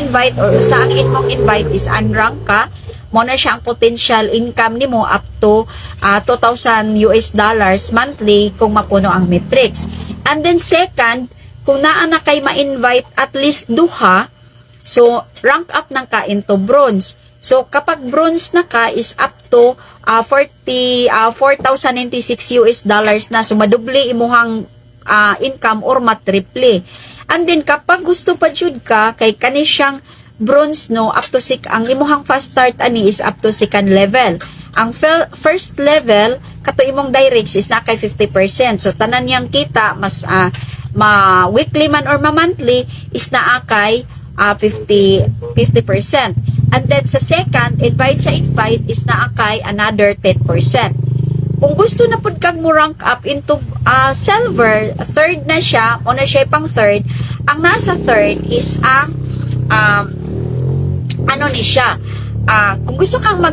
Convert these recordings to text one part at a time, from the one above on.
invite or usa ang imong invite is unrank ka, mo na siya ang potential income nimo up to 2,000 US dollars monthly kung mapuno ang metrics. And then second, kung naa na kay ma-invite at least duha, so rank up nang ka into bronze. So kapag bronze na ka is up to 4,096 US dollars na, so madoble imuhang income or matriple. And then kapag gusto pa jud ka kay kani siyang bronze no, up to ang imuhang fast start ani is up to second level. Ang first level kato imong directs is na kay 50%. So tanan yang kita mas weekly man or monthly is na kay 50%. And then sa second, invite is na kay another 10%. Kung gusto na pud kag mo rank up into silver, third na siya, o na siya pang third, ang nasa third is ang ni siya. Kung gusto kang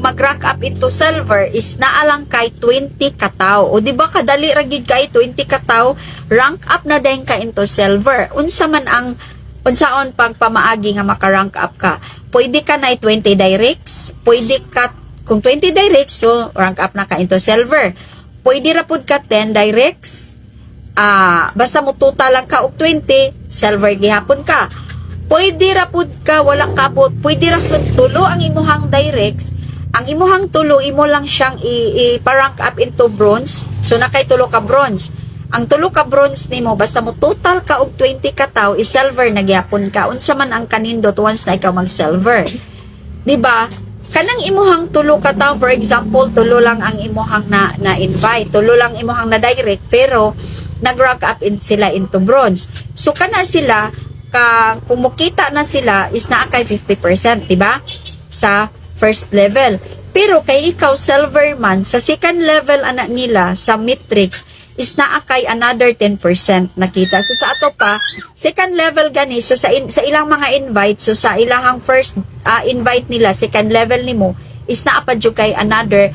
mag-rank up into silver is naalang kay 20 kataw. O di ba kadali ra gid kay 20 kataw, rank up na din ka into silver. Unsa man ang unsaon pang pamaagi nga maka-rank up ka. Pwede ka na 20 directs, pwede ka kung 20 directs, so rank up na ka into silver. Pwede ra pud ka 10 directs. Basta mo total lang ka og 20, silver gihapon ka. Pwede ra pud ka wala ka pud, pwede ra sud tulo ang imuhang directs. Ang imuhang tulo imo lang siyang i-rank up into bronze. So nakay tulo ka bronze. Ang tulo ka bronze nimo basta mo total ka og 20 kataw is silver na gyapon ka. Unsa man ang kanindot once na ikaw mag silver. Di ba? Kanang imuhang tulo kataw, for example, tulo lang ang imuhang na invite, tulo lang imuhang na direct, pero nag-rank up sila into bronze. So kana sila kung mukita na sila is naa kay 50%, di ba? Sa first level. Pero kay ikaw silver man, sa second level anak nila sa matrix is naa kay another 10% nakita. So sa ato pa, second level gani, so sa ilang mga invite, so sa ilang first invite nila, second level nimo is naa pa jud kay another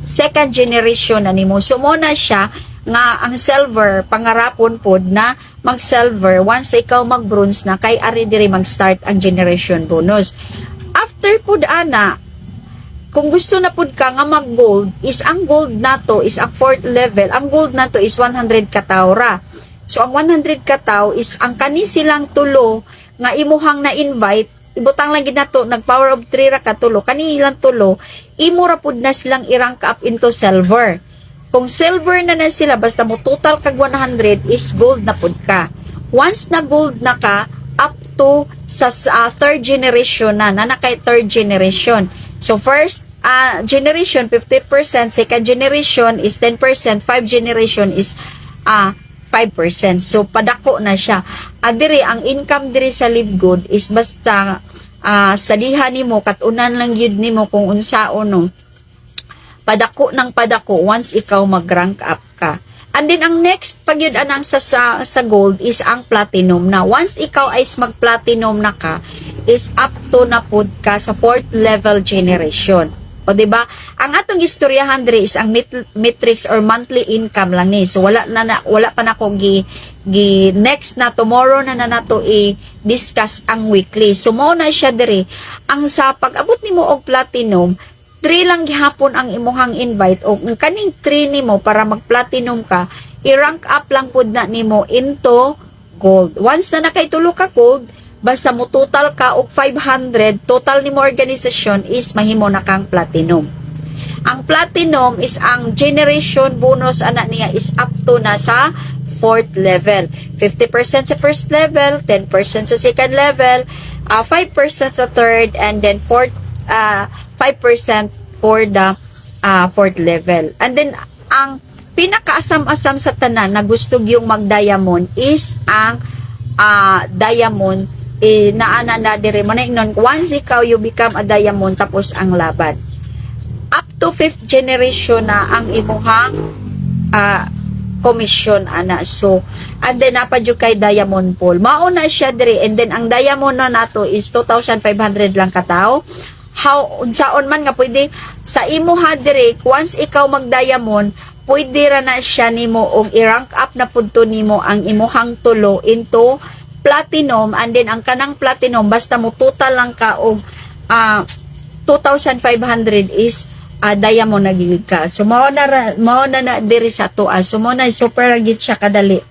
second generation na nimo. So mo na siya nga ang silver pangarapon pod na mag silver once ikaw mag bronze na kay ari diri mag start ang generation bonus. After pod ana, kung gusto na pud ka nga mag gold, is ang gold nato is ang fourth level. Ang gold nato is 100 kataw ra. So ang 100 kataw is ang kani silang tulo nga imuhang na invite, ibutang lang gid nato nag power of 3 ra ka tulo. Kani ilang tulo, imo ra pud na silang i-rank up into silver. Kung silver na sila, basta mo total kag 100 is gold na pud ka. Once na gold na ka, up to sa third generation na kay third generation. So first generation 50%, second generation is 10%, 5 generation is 5%. So padako na siya. Diri ang income diri sa Live Good is basta sa diha nimo katunan lang yun nimo kung unsaon no. Padako ng padako once ikaw mag-rank up ka. And then ang next pagyud anang sa gold is ang platinum na. Once ikaw ay mag-platinum na ka is up to na pud ka sa fourth level generation. O diba? Ang atong istoryahan diri is ang metrics or monthly income lang ni. So wala pa na ko next na tomorrow na nato i-discuss ang weekly. So mo na siya diri. Ang sa pag-abot nimo og platinum, 3 lang gihapon ang imuhang invite o kaning 3 nimo para mag-platinum ka, i-rank up lang pud na nimo into gold. Once na nakaitulo ka gold, basta mo total ka og 500, total nimo organisasyon is mahimo na kang platinum. Ang platinum is ang generation bonus anak niya is up to na sa fourth level. 50% sa first level, 10% sa second level, 5% sa third, and then 5% for the fourth level. And then, ang pinakaasam-asam sa tanan na gusto yung mag-diamond is ang diamond naananda dire mo na ingnon. Once ikaw you become a diamond, tapos ang laban. Up to 5th generation na ang imuhang commission ana. So, and then napadyo kay diamond pool. Mauna siya dire, and then ang diamond na nato is 2,500 lang katao. How unsaon man nga pwede sa imo ha dire, once ikaw mag-diamond, pwede ra na siya nimo og i-rank up na pudto nimo ang imuhang tulo into platinum, and then ang kanang platinum basta mo total lang ka og 2,500 is diamond na gid ka. So mao na diri sa tuas. So mao na super gid siya kadali.